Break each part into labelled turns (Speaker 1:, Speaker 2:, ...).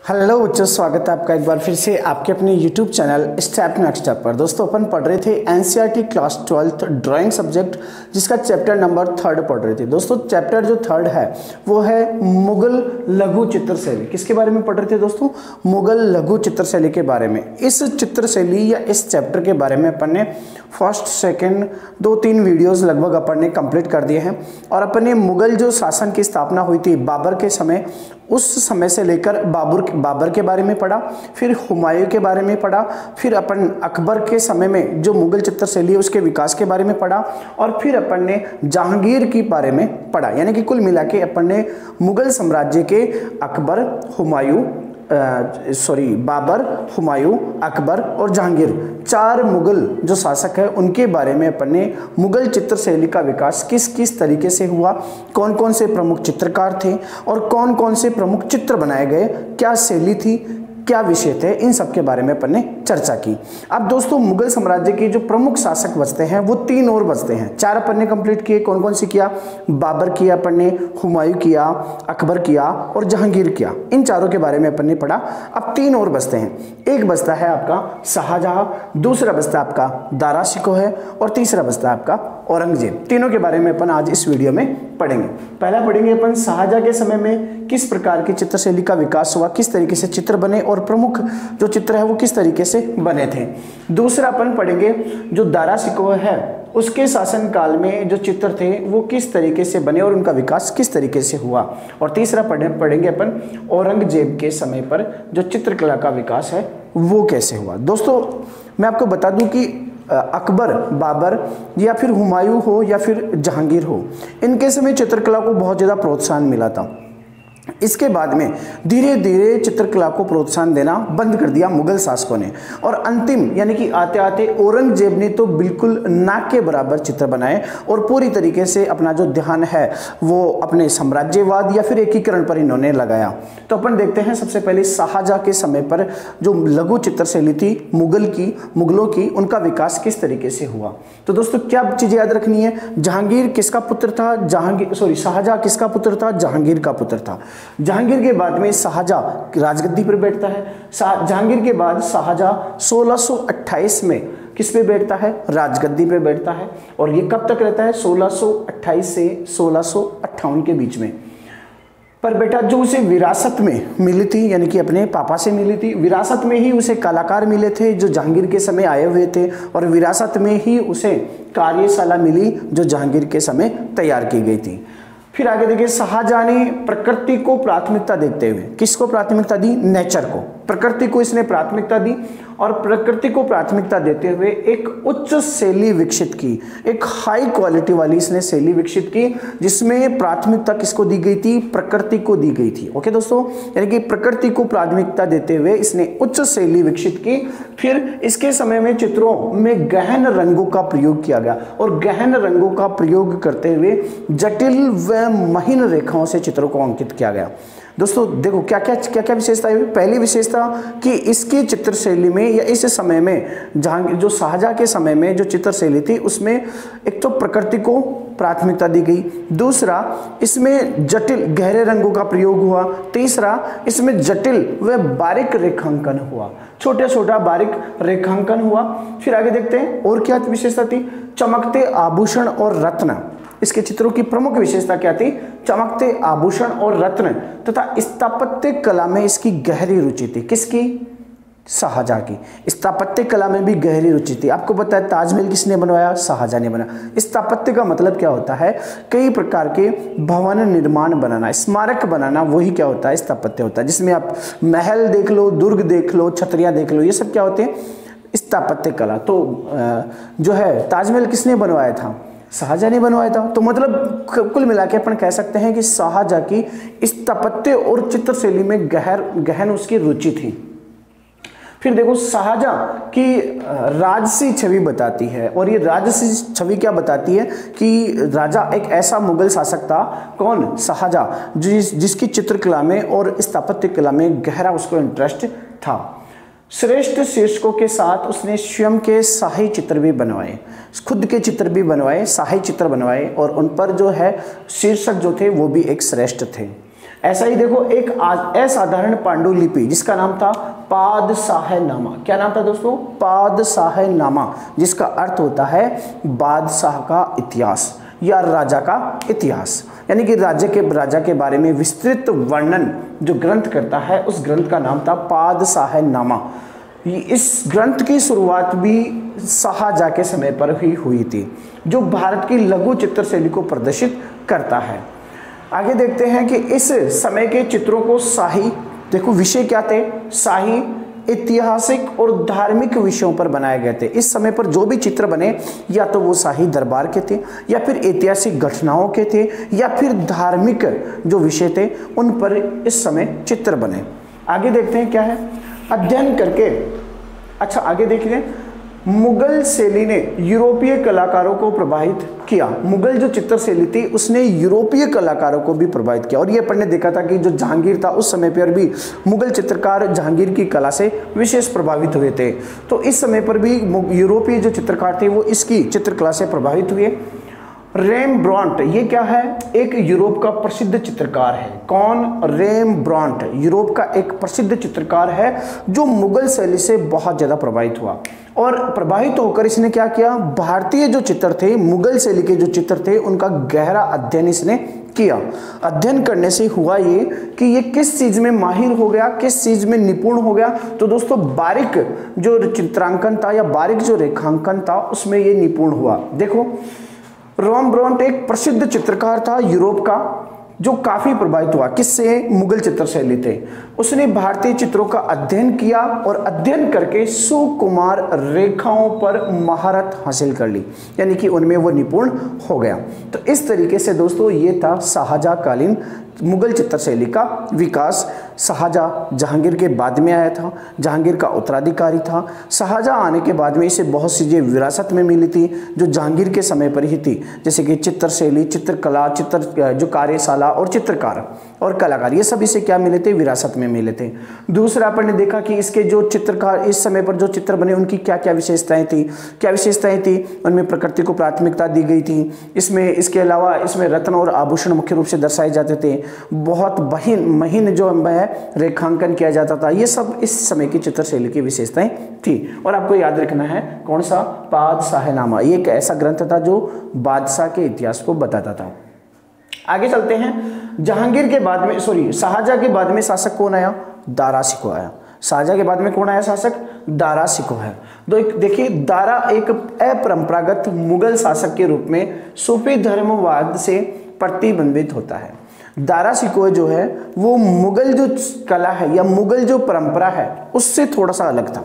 Speaker 1: Hello बच्चों, स्वागत है आपका एक बार फिर से आपके अपने YouTube channel step next step पर। दोस्तों अपन पढ़ रहे थे NCERT class 12th drawing subject, जिसका चैप्टर नंबर 3 पढ़ रहे थे। दोस्तों चैप्टर जो 3 है वो है मुगल लघु चित्रशैली। किसके बारे में पढ़ रहे थे दोस्तों? मुगल लघु चित्रशैली के बारे में। इस चित्रशैली या इस चैप्टर के बारे में अपन ने फर्स्ट सेकेंड 2-3 वीडियोज़ लगभग अपन ने कंप्लीट कर दिए हैं। और अपन ने मुगल जो शासन की स्थापना हुई थी बाबर के समय, उस समय से लेकर बाबर के बारे में पढ़ा, फिर हुमायूं के बारे में पढ़ा, फिर अपन अकबर के समय में जो मुगल चित्रशैली है उसके विकास के बारे में पढ़ा, और फिर अपन ने जहांगीर के बारे में पढ़ा। यानी कि कुल मिला के अपन ने मुगल साम्राज्य के अकबर, बाबर, हुमायूं, अकबर और जहांगीर, 4 मुगल जो शासक है उनके बारे में अपन ने मुगल चित्रशैली का विकास किस किस तरीके से हुआ, कौन कौन से प्रमुख चित्रकार थे और कौन कौन से प्रमुख चित्र बनाए गए, क्या शैली थी, क्या विषय थे, इन सब के बारे में अपन ने चर्चा की। अब दोस्तों मुगल साम्राज्य के जो प्रमुख शासक बचते हैं वो 3 और बचते हैं। 4 अपन ने कंप्लीट किए। कौन कौन से किया? बाबर किया अपन ने, हुमायूं किया, अकबर किया और जहांगीर किया। इन चारों के बारे में अपन ने पढ़ा। अब 3 और बचते हैं। एक बचता है आपका शाहजहां, दूसरा बचता आपका दारा शिकोह है और तीसरा बचता है आपका औरंगजेब। तीनों के बारे में अपन आज इस वीडियो में पढ़ेंगे। पहला पढ़ेंगे अपन शाहजहां के समय में किस प्रकार की चित्रशैली का विकास हुआ, किस तरीके से चित्र बने और प्रमुख जो चित्र है वो किस तरीके से बने थे। दूसरा अपन पढ़ेंगे जो दारा शिकोह है उसके शासन काल में जो चित्र थे वो किस तरीके से बने और उनका विकास किस तरीके से हुआ। और तीसरा पढ़ेंगे अपन औरंगजेब के समय पर जो चित्रकला का विकास है वो कैसे हुआ। दोस्तों मैं आपको बता दूं कि अकबर, बाबर या फिर हुमायूं हो या फिर जहांगीर हो, इनके समय चित्रकला को बहुत ज़्यादा प्रोत्साहन मिला था। इसके बाद में धीरे धीरे चित्रकला को प्रोत्साहन देना बंद कर दिया मुगल शासकों ने, और अंतिम यानी कि आते आते औरंगजेब ने तो बिल्कुल नाक के बराबर चित्र बनाए और पूरी तरीके से अपना जो ध्यान है वो अपने साम्राज्यवाद या फिर एकीकरण पर इन्होंने लगाया। तो अपन देखते हैं सबसे पहले शाहजहां के समय पर जो लघु चित्रशैली थी मुगलों की, उनका विकास किस तरीके से हुआ। तो दोस्तों क्या चीज़ें याद रखनी है? जहांगीर किसका पुत्र था? शाहजहां किसका पुत्र था? जहांगीर का पुत्र था। जहांगीर के बाद में शाहजहां राजगद्दी पर बैठता है। जहांगीर के बाद शाहजहां 1628 में किस पे बैठता है? राजगद्दी पे बैठता है। और ये कब तक रहता है? 1628 से 1658 के बीच में। पर बेटा जो उसे विरासत में मिली थी, यानी कि अपने पापा से मिली थी, विरासत में ही उसे कलाकार मिले थे जो जहांगीर के समय आए हुए थे, और विरासत में ही उसे कार्यशाला मिली जो जहांगीर के समय तैयार की गई थी। फिर आगे देखिए, शाहजहां ने प्रकृति को प्राथमिकता देते हुए, किसको प्राथमिकता दी? नेचर को, प्रकृति को इसने प्राथमिकता दी, और प्रकृति को प्राथमिकता देते हुए एक उच्च शैली विकसित की, एक हाई क्वालिटी वाली इसने शैली विकसित की, जिसमें प्राथमिकता किसको दी गई थी? प्रकृति को दी गई थी। ओके दोस्तों, यानी कि प्रकृति को प्राथमिकता देते हुए इसने उच्च शैली विकसित की। फिर इसके समय में चित्रों में गहन रंगों का प्रयोग किया गया, और गहन रंगों का प्रयोग करते हुए जटिल व महीन रेखाओं से चित्रों को अंकित किया गया। दोस्तों देखो क्या क्या विशेषता है। पहली विशेषता कि इसकी चित्रशैली में या इस समय में जो शाहजहां के समय में जो चित्रशैली थी उसमें एक तो प्रकृति को प्राथमिकता दी गई, दूसरा इसमें जटिल गहरे रंगों का प्रयोग हुआ, तीसरा इसमें जटिल व बारीक रेखांकन हुआ, छोटा बारीक रेखांकन हुआ। फिर आगे देखते हैं और क्या विशेषता थी? चमकते आभूषण और रत्न। इसके चित्रों की प्रमुख विशेषता क्या थी? चमकते आभूषण और रत्न तथा स्थापत्य कला में इसकी गहरी रुचि थी। किसकी? शाहजहां की। स्थापत्य कला में भी गहरी रुचि थी। आपको पता है ताजमहल किसने बनवाया? शाहजहां ने बनाया। स्थापत्य का मतलब क्या होता है? कई प्रकार के भवन निर्माण बनाना, स्मारक बनाना, वही क्या होता है? स्थापत्य होता है। जिसमें आप महल देख लो, दुर्ग देख लो, छतरियां देख लो, ये सब क्या होते हैं? स्थापत्य कला। तो जो है ताजमहल किसने बनवाया था? शाहजहां ने बनवाया था। तो मतलब कुल मिला के अपन कह सकते हैं कि शाहजहां की स्थापत्य और चित्रशैली में गहन उसकी रुचि थी। फिर देखो शाहजहां की राजसी छवि बताती है, और ये राजसी छवि क्या बताती है कि राजा एक ऐसा मुगल शासक था, कौन? शाहजहां, जिसकी चित्रकला में और स्थापत्य कला में गहरा उसको इंटरेस्ट था। श्रेष्ठ शीर्षकों के साथ उसने स्वयं के शाही चित्र भी बनवाए, खुद के चित्र भी बनवाए, शाही चित्र बनवाए, और उन पर जो है शीर्षक जो थे वो भी एक श्रेष्ठ थे। ऐसा ही देखो एक असाधारण पांडुलिपि जिसका नाम था पादशाहनामा। क्या नाम था दोस्तों? पादशाहनामा, जिसका अर्थ होता है बादशाह का इतिहास या राजा का इतिहास, यानी कि राजा के बारे में विस्तृत वर्णन जो ग्रंथ करता है, उस ग्रंथ का नाम था पादशाहनामा। इस ग्रंथ की शुरुआत भी शाहजहां के समय पर ही हुई थी, जो भारत की लघु चित्र शैली को प्रदर्शित करता है। आगे देखते हैं कि इस समय के चित्रों को शाही, देखो विषय क्या थे, शाही, ऐतिहासिक और धार्मिक विषयों पर बनाए गए थे। इस समय पर जो भी चित्र बने या तो वो शाही दरबार के थे, या फिर ऐतिहासिक घटनाओं के थे, या फिर धार्मिक जो विषय थे उन पर इस समय चित्र बने। आगे देखते हैं क्या है, अध्ययन करके, अच्छा आगे देखिए, मुगल शैली ने यूरोपीय कलाकारों को प्रभावित किया। मुगल जो चित्र शैली थी उसने यूरोपीय कलाकारों को भी प्रभावित किया, और ये अपन ने देखा था कि जो जहांगीर था उस समय पर भी मुगल चित्रकार जहांगीर की कला से विशेष प्रभावित हुए थे। तो इस समय पर भी यूरोपीय जो चित्रकार थे वो इसकी चित्रकला से प्रभावित हुए। रेमब्रांट, ये क्या है? एक यूरोप का प्रसिद्ध चित्रकार है। कौन? रेमब्रांट यूरोप का एक प्रसिद्ध चित्रकार है जो मुगल शैली से बहुत ज़्यादा प्रभावित हुआ, और प्रभावित होकर इसने क्या किया, भारतीय जो चित्र थे, मुगल शैली के जो चित्र थे, उनका गहरा अध्ययन इसने किया। अध्ययन करने से हुआ ये कि ये किस चीज़ में माहिर हो गया, किस चीज़ में निपुण हो गया। तो दोस्तों बारीक जो चित्रांकन था या बारीक जो रेखांकन था उसमें ये निपुण हुआ। देखो रेमब्रांट एक प्रसिद्ध चित्रकार था यूरोप का, जो काफ़ी प्रभावित हुआ किससे? मुगल चित्र शैली थे। उसने भारतीय चित्रों का अध्ययन किया और अध्ययन करके सुकुमार रेखाओं पर महारत हासिल कर ली, यानी कि उनमें वो निपुण हो गया। तो इस तरीके से दोस्तों ये था शाहजहांकालीन मुगल चित्र शैली का विकास। शाहजहां जहांगीर के बाद में आया था, जहांगीर का उत्तराधिकारी था। शाहजहां आने के बाद में इसे बहुत सी चीज़ें विरासत में मिली थी जो जहांगीर के समय पर ही थी, जैसे कि चित्र शैली, चित्रकला, चित्र जो कार्यशाला और चित्रकार और कलाकार, ये सब इसे क्या मिले थे? विरासत में मिले थे। दूसरा अपन ने देखा कि इसके जो चित्रकार इस समय पर जो चित्र बने उनकी क्या क्या विशेषताएं थी, क्या विशेषताएं थी, उनमें प्रकृति को प्राथमिकता दी गई थी। इसमें इसके अलावा इसमें रत्न और आभूषण मुख्य रूप से दर्शाए जाते थे, बहुत महीन जो है रेखांकन किया जाता था। ये सब इस समय की चित्र शैली की विशेषताएं थी। और आपको याद रखना है कौन सा? पादशाहनामा। ये एक ऐसा ग्रंथ था जो बादशाह के इतिहास को बताता था। आगे चलते हैं। जहांगीर के बाद में, सॉरी, शाहजहां के बाद में शासक कौन आया? दारा शिकोह आया। शाहजहां के बाद में कौन आया शासक? दारा शिकोह है। देखिए दारा एक अपरंपरागत मुगल शासक के रूप में सूफी धर्मवाद से प्रतिबंधित होता है। दारा शिकोह जो है वो मुगल जो कला है या मुगल जो परंपरा है उससे थोड़ा सा अलग था।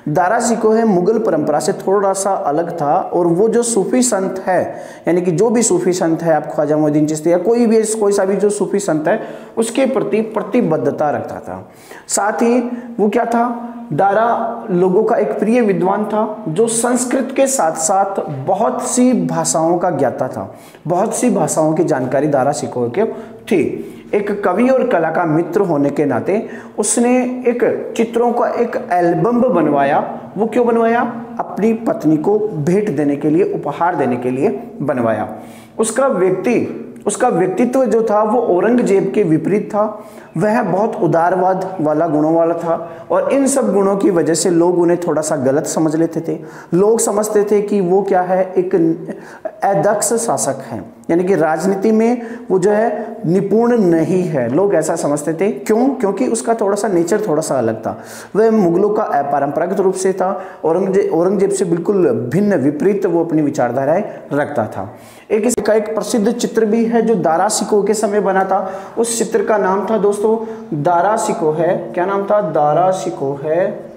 Speaker 1: दारा शिकोह मुगल परंपरा से थोड़ा सा अलग था, और वो जो सूफी संत है, यानी कि जो भी सूफी संत है, आप ख्वाजा मोइनुद्दीन चिश्ती या कोई सा भी जो सूफी संत है उसके प्रति प्रतिबद्धता रखता था। साथ ही वो क्या था? दारा लोगों का एक प्रिय विद्वान था जो संस्कृत के साथ साथ बहुत सी भाषाओं का ज्ञाता था। बहुत सी भाषाओं की जानकारी दारा शिकोह के थी। एक कवि और कला का मित्र होने के नाते उसने एक चित्रों का एक एल्बम बनवाया। वो क्यों बनवाया? अपनी पत्नी को भेंट देने के लिए, उपहार देने के लिए बनवाया। उसका व्यक्तित्व जो था वो औरंगजेब के विपरीत था। वह बहुत उदारवाद वाला गुणों वाला था, और इन सब गुणों की वजह से लोग उन्हें थोड़ा सा गलत समझ लेते थे। लोग समझते थे कि वो क्या है, एक अदक्ष शासक है, यानी कि राजनीति में वो जो है निपुण नहीं है। लोग ऐसा समझते थे। क्यों? क्योंकि उसका थोड़ा सा नेचर थोड़ा सा अलग था। वह मुगलों का अपरंपरागत रूप से था, औरंगजेब से बिल्कुल भिन्न विपरीत वो अपनी विचारधाराएं रखता था। इसका एक प्रसिद्ध चित्र भी है जो दारा शिकोह के समय बना था। उस चित्र का नाम था दोस्तों दारा शिकोह है। क्या नाम था? दारा शिकोह है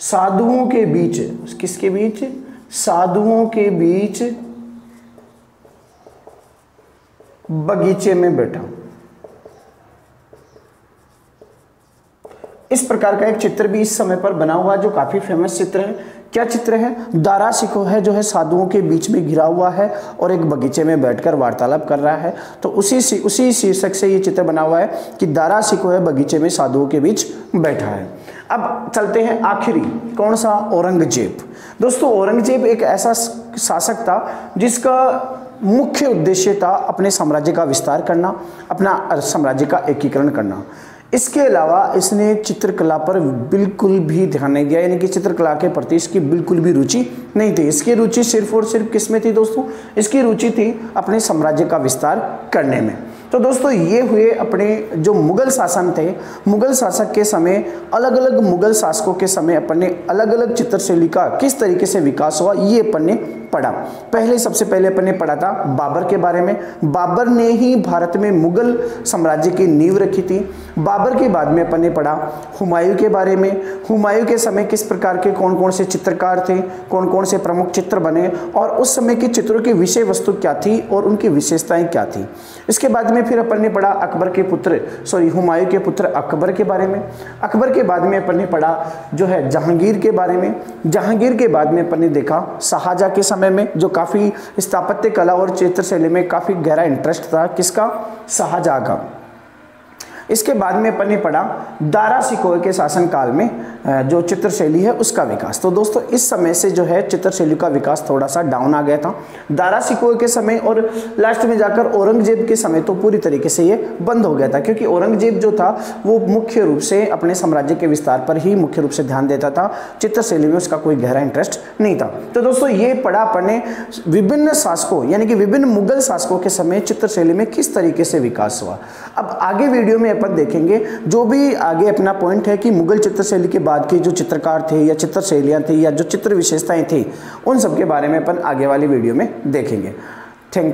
Speaker 1: साधुओं के बीच। किसके बीच? साधुओं के बीच बगीचे में बैठा। इस प्रकार का एक चित्र भी इस समय पर बना हुआ जो काफी फेमस चित्र है। क्या चित्र है? दारा शिकोह है जो है साधुओं के बीच में घिरा हुआ है और एक बगीचे में बैठकर वार्तालाप कर रहा है। तो उसी शीर्षक से ये चित्र बना हुआ है कि दारा शिकोह बगीचे में साधुओं के बीच बैठा है। अब चलते हैं आखिरी, कौन सा? औरंगजेब। दोस्तों औरंगजेब एक ऐसा शासक था जिसका मुख्य उद्देश्य था अपने साम्राज्य का विस्तार करना, अपना साम्राज्य का एकीकरण करना। इसके अलावा इसने चित्रकला पर बिल्कुल भी ध्यान नहीं दिया, यानी कि चित्रकला के प्रति इसकी बिल्कुल भी रुचि नहीं थी। इसकी रुचि सिर्फ और सिर्फ किस में थी दोस्तों? इसकी रुचि थी अपने साम्राज्य का विस्तार करने में। तो दोस्तों ये हुए अपने जो मुगल शासन थे, मुगल शासक के समय अलग अलग मुगल शासकों के समय अपन ने अलग अलग चित्रशैली का किस तरीके से विकास हुआ ये अपन ने पढ़ा। पहले सबसे पहले अपन ने पढ़ा था बाबर के बारे में। बाबर ने ही भारत में मुगल साम्राज्य की नींव रखी थी। बाबर के बाद में अपन ने पढ़ा हुमायूं के बारे में। हुमायूं के समय किस प्रकार के कौन कौन से चित्रकार थे, कौन कौन से प्रमुख चित्र बने और उस समय के चित्रों की विषय वस्तु क्या थी और उनकी विशेषताएं क्या थी। इसके बाद में फिर अपन ने पढ़ा हुमायूं के पुत्र अकबर के बारे में। अकबर के बाद में अपन ने पढ़ा जो है जहांगीर के बारे में। जहांगीर के बाद में अपन ने देखा शाहजहां के समय में, जो काफ़ी स्थापत्य कला और चित्रशैली में काफ़ी गहरा इंटरेस्ट था किसका? शाहजहां का। इसके बाद में अपन ने पढ़ा दारा शिकोह के शासनकाल में जो चित्रशैली है उसका विकास। तो दोस्तों इस समय से जो है चित्रशैली का विकास थोड़ा सा डाउन आ गया था दारा शिकोह के समय, और लास्ट में जाकर औरंगजेब के समय तो पूरी तरीके से ये बंद हो गया था, क्योंकि औरंगजेब जो था वो मुख्य रूप से अपने साम्राज्य के विस्तार पर ही मुख्य रूप से ध्यान देता था, चित्रशैली में उसका कोई गहरा इंटरेस्ट नहीं था। तो दोस्तों ये पढ़ा अपन ने विभिन्न शासकों यानी कि विभिन्न मुगल शासकों के समय चित्रशैली में किस तरीके से विकास हुआ। अब आगे वीडियो में अपन देखेंगे जो भी आगे अपना पॉइंट है कि मुगल चित्रशैली के बाद के जो चित्रकार थे या चित्रशैलियाँ थी या जो चित्र विशेषताएं थी उन सब के बारे में अपन आगे वाली वीडियो में देखेंगे। Thank you.